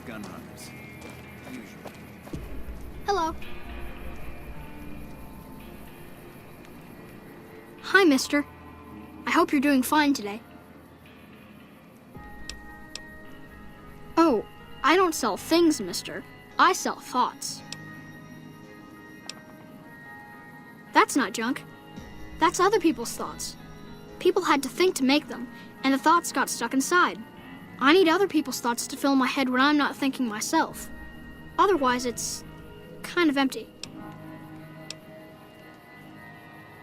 gun runners. Usually. Hello. Hi, mister. I hope you're doing fine today. Oh, I don't sell things, mister. I sell thoughts. That's not junk. That's other people's thoughts. People had to think to make them, and the thoughts got stuck inside. I need other people's thoughts to fill my head when I'm not thinking myself. Otherwise, it's kind of empty.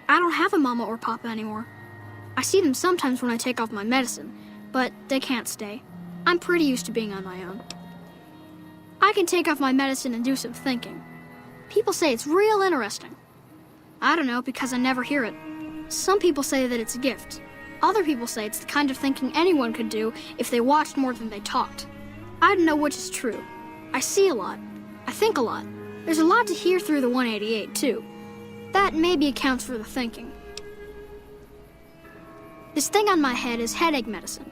I don't have a mama or papa anymore. I see them sometimes when I take off my medicine, but they can't stay. I'm pretty used to being on my own. I can take off my medicine and do some thinking. People say it's real interesting. I don't know, because I never hear it. Some people say that it's a gift. Other people say it's the kind of thinking anyone could do if they watched more than they talked. I don't know which is true. I see a lot. I think a lot. There's a lot to hear through the 188, too. That maybe accounts for the thinking. This thing on my head is headache medicine.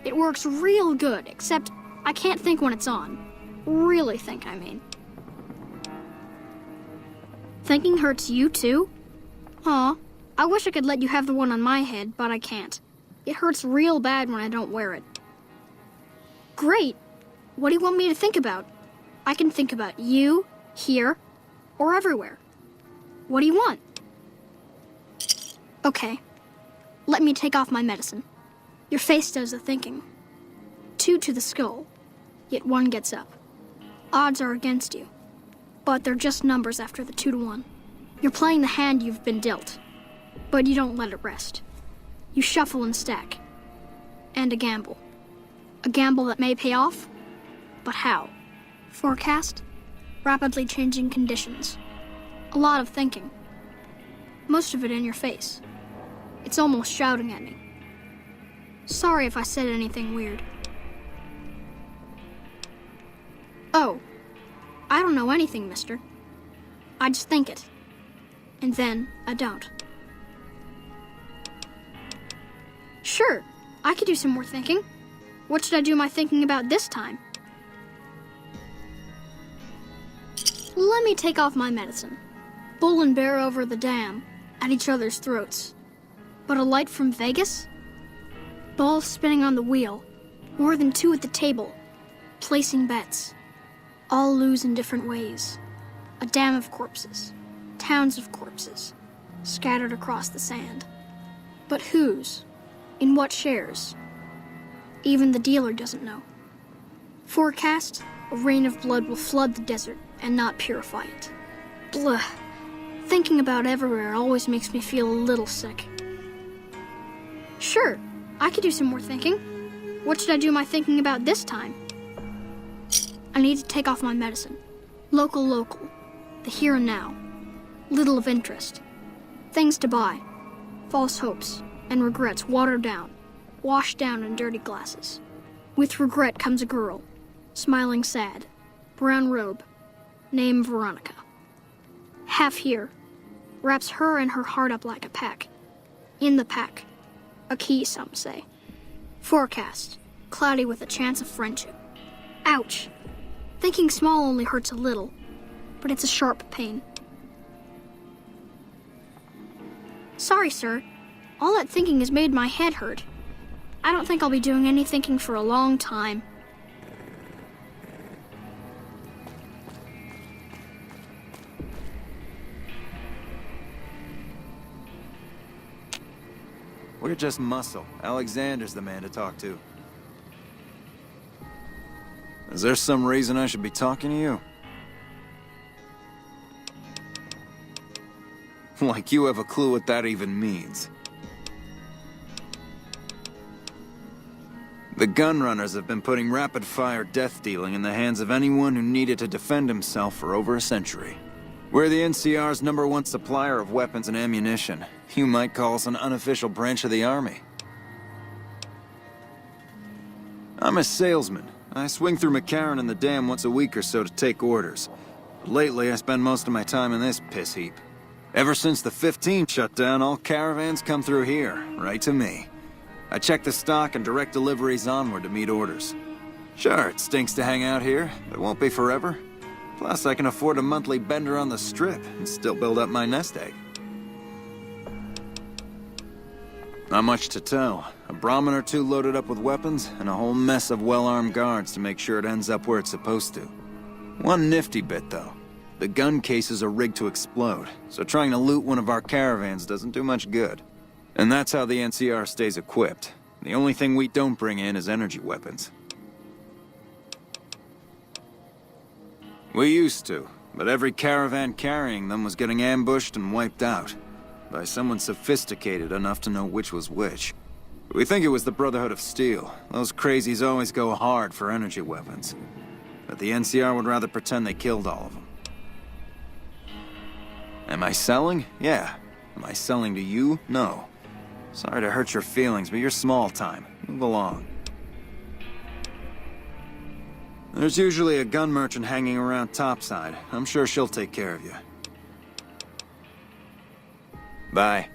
It works real good, except I can't think when it's on. Really think, I mean. Thinking hurts you, too? Aw, I wish I could let you have the one on my head, but I can't. It hurts real bad when I don't wear it. Great! What do you want me to think about? I can think about you, here, or everywhere. What do you want? Okay. Let me take off my medicine. Your face does the thinking. 2 to the skull, yet 1 gets up. Odds are against you, but they're just numbers after the 2 to 1. You're playing the hand you've been dealt, but you don't let it rest. You shuffle and stack. And a gamble. A gamble that may pay off, but how? Forecast? Rapidly changing conditions. A lot of thinking. Most of it in your face. It's almost shouting at me. Sorry if I said anything weird. Oh, I don't know anything, mister. I just think it. And then I don't. Sure, I could do some more thinking. What should I do my thinking about this time? Let me take off my medicine. Bull and bear over the dam, at each other's throats. But a light from Vegas? Balls spinning on the wheel, more than 2 at the table, placing bets. All lose in different ways. A dam of corpses, towns of corpses, scattered across the sand. But whose? In what shares? Even the dealer doesn't know. Forecast, a rain of blood will flood the desert and not purify it. Blah. Thinking about everywhere always makes me feel a little sick. Sure, I could do some more thinking. What should I do my thinking about this time? I need to take off my medicine. Local. The here and now. Little of interest. Things to buy. False hopes and regrets watered down, washed down in dirty glasses. With regret comes a girl, smiling sad, brown robe, name Veronica. Half here, wraps her and her heart up like a pack. In the pack, a key, some say. Forecast, cloudy with a chance of friendship. Ouch! Thinking small only hurts a little, but it's a sharp pain. Sorry, sir. All that thinking has made my head hurt. I don't think I'll be doing any thinking for a long time. We're just muscle. Alexander's the man to talk to. Is there some reason I should be talking to you? Like you have a clue what that even means. The gun runners have been putting rapid-fire death dealing in the hands of anyone who needed to defend himself for over a century. We're the NCR's #1 supplier of weapons and ammunition. You might call us an unofficial branch of the Army. I'm a salesman. I swing through McCarran and the dam once a week or so to take orders. Lately, I spend most of my time in this piss heap. Ever since the 15 shut down, all caravans come through here, right to me. I check the stock and direct deliveries onward to meet orders. Sure, it stinks to hang out here, but it won't be forever. Plus, I can afford a monthly bender on the strip and still build up my nest egg. Not much to tell. A Brahmin or two loaded up with weapons, and a whole mess of well-armed guards to make sure it ends up where it's supposed to. One nifty bit, though. The gun cases are rigged to explode, so trying to loot one of our caravans doesn't do much good. And that's how the NCR stays equipped. The only thing we don't bring in is energy weapons. We used to, but every caravan carrying them was getting ambushed and wiped out. By someone sophisticated enough to know which was which. We think it was the Brotherhood of Steel. Those crazies always go hard for energy weapons. But the NCR would rather pretend they killed all of them. Am I selling? Yeah. Am I selling to you? No. Sorry to hurt your feelings, but you're small time. Move along. There's usually a gun merchant hanging around topside. I'm sure she'll take care of you. Bye.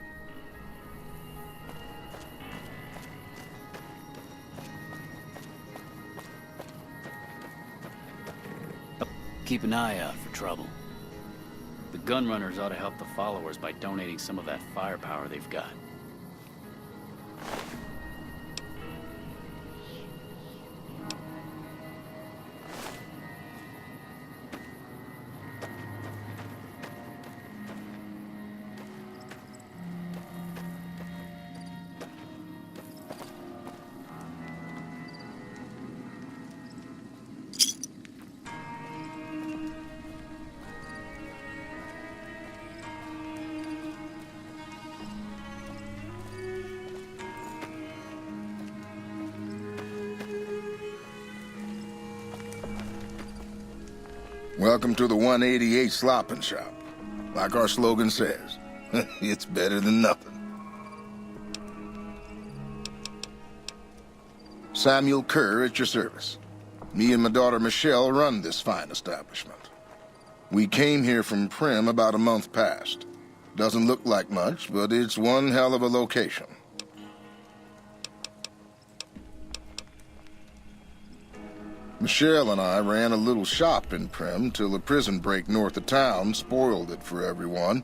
Keep an eye out for trouble. The gunrunners ought to help the followers by donating some of that firepower they've got. Welcome to the 188 Slopping Shop. Like our slogan says, it's better than nothing. Samuel Kerr at your service. Me and my daughter Michelle run this fine establishment. We came here from Prim about a month past. Doesn't look like much, but it's one hell of a location. Michelle and I ran a little shop in Prim till a prison break north of town spoiled it for everyone.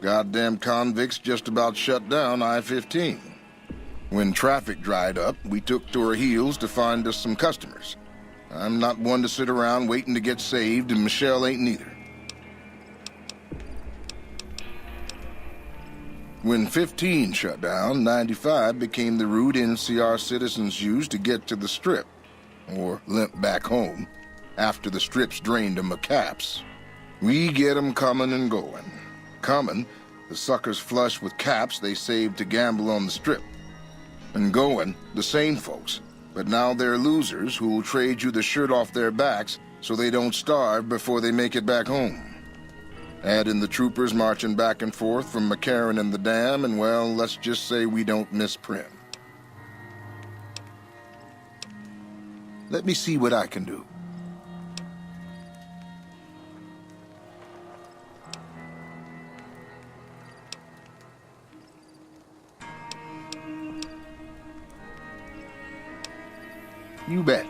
Goddamn convicts just about shut down I-15. When traffic dried up, we took to our heels to find us some customers. I'm not one to sit around waiting to get saved, and Michelle ain't neither. When 15 shut down, 95 became the route NCR citizens used to get to the Strip. Or limp back home, after the Strip's drained them of caps. We get 'em coming and going. Coming, the suckers flush with caps they saved to gamble on the Strip. And going, the same folks, but now they're losers who'll trade you the shirt off their backs so they don't starve before they make it back home. Add in the troopers marching back and forth from McCarran and the Dam, and well, let's just say we don't miss Prim. Let me see what I can do. You bet.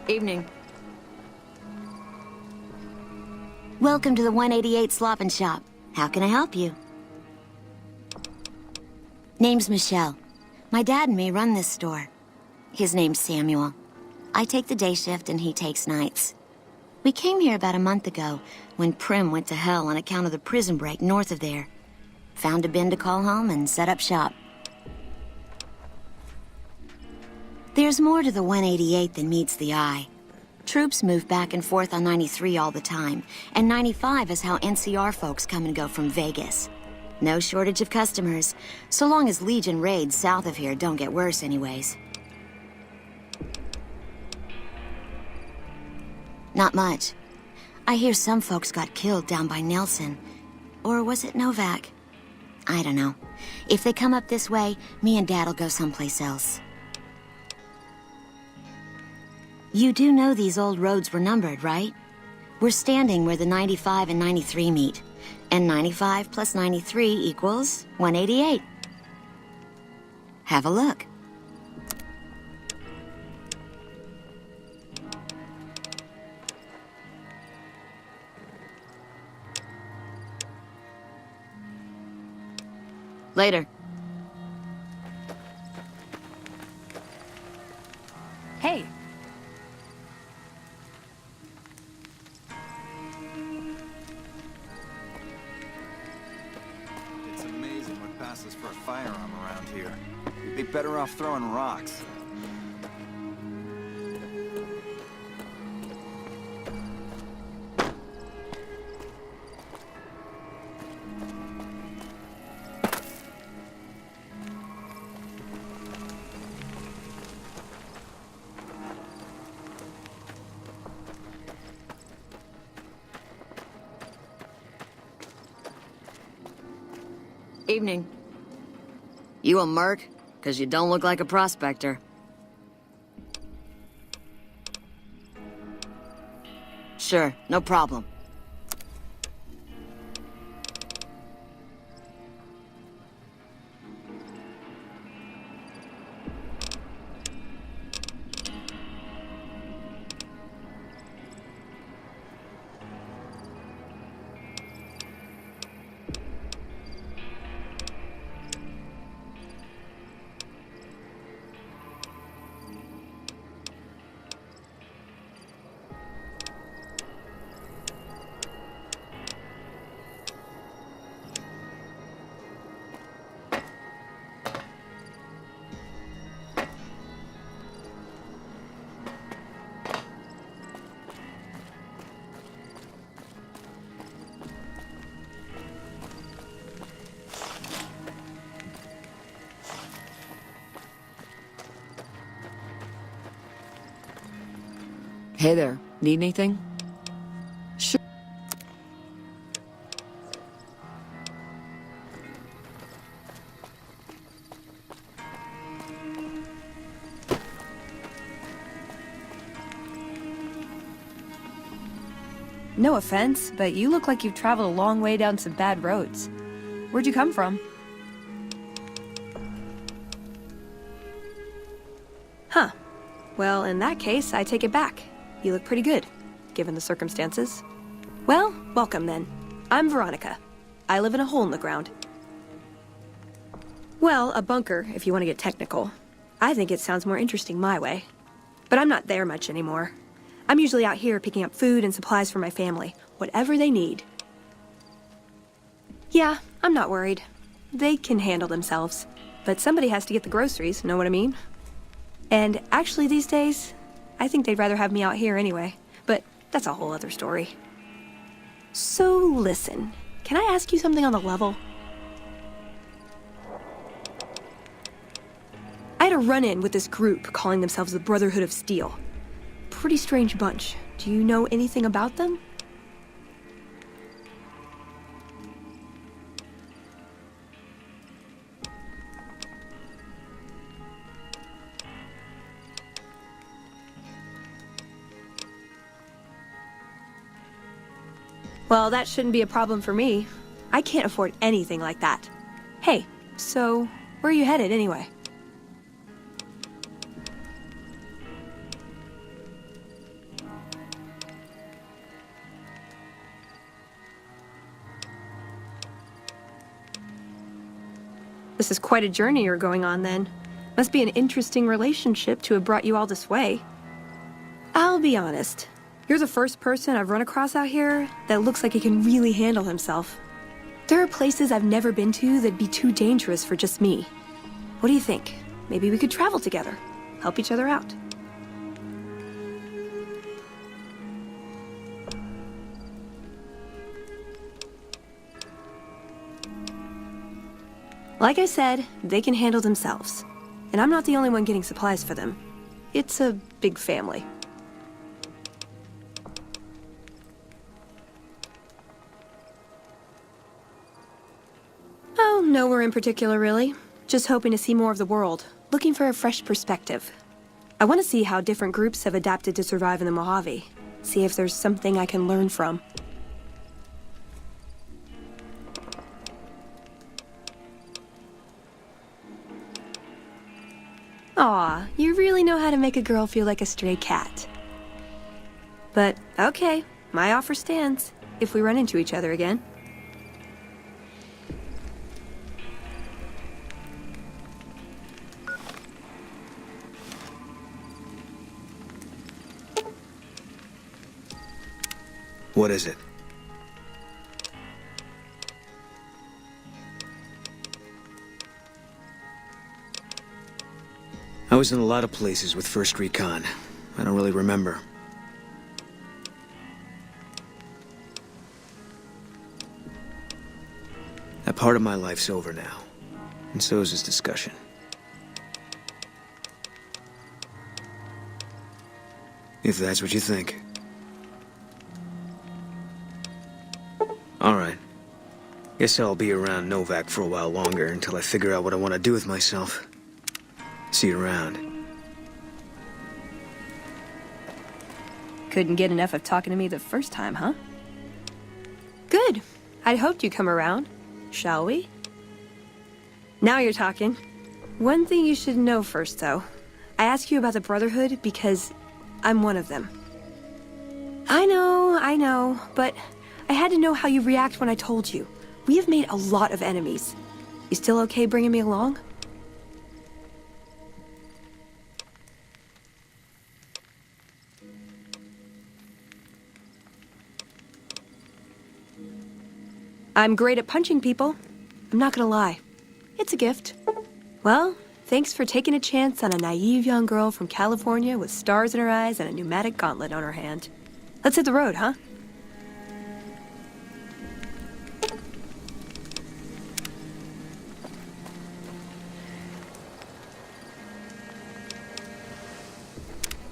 Evening. Welcome to the 188 Sloppin' Shop. How can I help you? Name's Michelle. My dad and me run this store. His name's Samuel. I take the day shift and he takes nights. We came here about a month ago when Prim went to hell on account of the prison break north of there. Found a bin to call home and set up shop. There's more to the 188 than meets the eye. Troops move back and forth on 93 all the time, and 95 is how NCR folks come and go from Vegas. No shortage of customers, so long as Legion raids south of here don't get worse anyways. Not much. I hear some folks got killed down by Nelson. Or was it Novak? I don't know. If they come up this way, me and Dad'll go someplace else. You do know these old roads were numbered, right? We're standing where the 95 and 93 meet. And 95 plus 93 equals 188. Have a look. Later. Hey. It's amazing what passes for a firearm around here. You'd be better off throwing rocks. Evening. You a merc? 'Cause you don't look like a prospector. Sure, no problem. Hey there. Need anything? Sure. No offense, but you look like you've traveled a long way down some bad roads. Where'd you come from? Huh. Well, in that case, I take it back. You look pretty good, given the circumstances. Well, welcome then. I'm Veronica. I live in a hole in the ground. Well, a bunker, if you want to get technical. I think it sounds more interesting my way. But I'm not there much anymore. I'm usually out here picking up food and supplies for my family, whatever they need. Yeah, I'm not worried. They can handle themselves. But somebody has to get the groceries, know what I mean? And actually these days, I think they'd rather have me out here anyway. But that's a whole other story. So listen, can I ask you something on the level? I had a run-in with this group calling themselves the Brotherhood of Steel. Pretty strange bunch. Do you know anything about them? Well, that shouldn't be a problem for me. I can't afford anything like that. Hey, so where are you headed anyway? This is quite a journey you're going on then. Must be an interesting relationship to have brought you all this way. I'll be honest. You're the first person I've run across out here that looks like he can really handle himself. There are places I've never been to that'd be too dangerous for just me. What do you think? Maybe we could travel together, help each other out. Like I said, they can handle themselves. And I'm not the only one getting supplies for them. It's a big family. Oh, nowhere in particular, really. Just hoping to see more of the world. Looking for a fresh perspective. I want to see how different groups have adapted to survive in the Mojave. See if there's something I can learn from. Aw, you really know how to make a girl feel like a stray cat. But, okay, my offer stands, if we run into each other again. What is it? I was in a lot of places with First Recon. I don't really remember. That part of my life's over now. And so is this discussion. If that's what you think. All right. Guess I'll be around Novak for a while longer until I figure out what I want to do with myself. See you around. Couldn't get enough of talking to me the first time, huh? Good. I'd hoped you'd come around. Shall we? Now you're talking. One thing you should know first, though. I ask you about the Brotherhood because I'm one of them. I know, but I had to know how you react when I told you. We have made a lot of enemies. You still okay bringing me along? I'm great at punching people. I'm not gonna lie. It's a gift. Well, thanks for taking a chance on a naive young girl from California with stars in her eyes and a pneumatic gauntlet on her hand. Let's hit the road, huh?